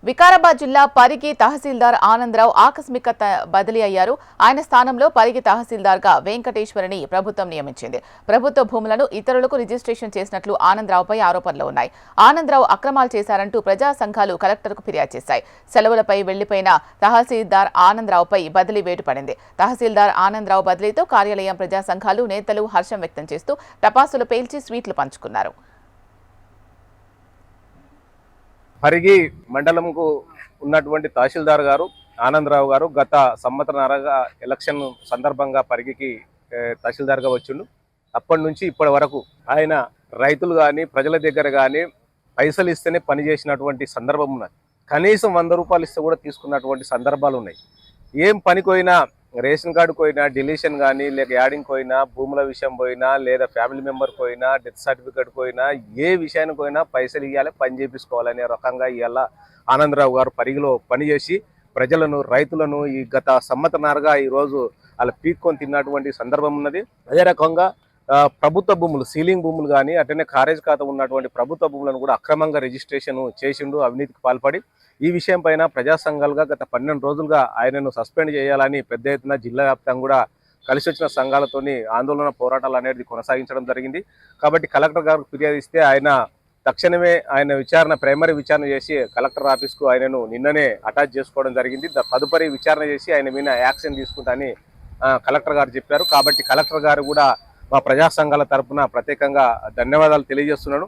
వికారాబాద్ జిల్లా పరిగి తహసీల్దార్ ఆనందరావు ఆకస్మిక బదిలీ అయ్యారు. ఆయన స్థానంలో పరిగి తహసీల్దార్గా వెంకటేశ్వరిని ప్రభుత్వం నియమించింది. ప్రభుత్వ భూములను ఇతరులకు రిజిస్ట్రేషన్ చేసినట్లు ఆనందరావుపై ఆరోపణలు ఉన్నాయి. ఆనందరావు అక్రమాలు చేశారంటూ ప్రజా సంఘాలు కలెక్టర్కు ఫిర్యాదు చేశాయి. సెలవులపై వెళ్లిపోయిన తహసీల్దార్ ఆనందరావుపై బదిలీ వేటు పడింది. తహసీల్దార్ ఆనందరావు బదిలీతో కార్యాలయం ప్రజా సంఘాలు నేతలు హర్షం వ్యక్తం చేస్తూ టపాసులు పేల్చి స్వీట్లు పంచుకున్నారు. పరిగి మండలంకు ఉన్నటువంటి తహసీల్దార్ గారు ఆనందరావు గారు గత సంవత్సరన్నరగా ఎలక్షన్ సందర్భంగా పరిగికి తహసీల్దార్గా వచ్చిండు. అప్పటి నుంచి ఇప్పటి వరకు ఆయన రైతులు కానీ ప్రజల దగ్గర కానీ పైసలు ఇస్తేనే పనిచేసినటువంటి సందర్భం ఉన్నది. కనీసం 100 రూపాయలు ఇస్తే కూడా తీసుకున్నటువంటి సందర్భాలు ఉన్నాయి. ఏం పనికోయినా రేషన్ కార్డు పోయినా, డిలీషన్ కానీ, లేక యాడింగ్ పోయినా, భూముల విషయం పోయినా, లేదా ఫ్యామిలీ మెంబర్ పోయినా, డెత్ సర్టిఫికేట్ పోయినా, ఏ విషయానికి పోయినా పైసలు ఇవ్వాలి, పని చేయించుకోవాలనే రకంగా ఇవాళ ఆనందరావు గారు పరిగిలో పనిచేసి ప్రజలను, రైతులను ఈ గత సంవత్సరన్నరగా ఈరోజు అలా పీక్కొని తిన్నటువంటి సందర్భం ఉన్నది. అదే రకంగా ప్రభుత్వ భూములు, సీలింగ్ భూములు కానీ, అటనే కారేజ్ ఖాతా ఉన్నటువంటి ప్రభుత్వ భూములను కూడా అక్రమంగా రిజిస్ట్రేషన్ చేసిండు, అవినీతికి పాల్పడి. ఈ విషయం పైన ప్రజా సంఘాలుగా గత 12 రోజులుగా ఆయనను సస్పెండ్ చేయాలని పెద్ద ఎత్తున జిల్లా వ్యాప్తంగా కూడా కలిసి వచ్చిన సంఘాలతోని ఆందోళన పోరాటాలు అనేది కొనసాగించడం జరిగింది. కాబట్టి కలెక్టర్ గారికి ఫిర్యాదు ఇస్తే ఆయన తక్షణమే ఆయన ప్రైమరీ విచారణ చేసి కలెక్టర్ ఆఫీస్కు ఆయనను నిన్ననే అటాచ్ చేసుకోవడం జరిగింది. తదుపరి విచారణ చేసి ఆయన మీద యాక్షన్ తీసుకుంటానని కలెక్టర్ గారు చెప్పారు. కాబట్టి కలెక్టర్ గారు కూడా మా ప్రజా సంఘాల తరఫున ప్రత్యేకంగా ధన్యవాదాలు తెలియజేస్తున్నాను.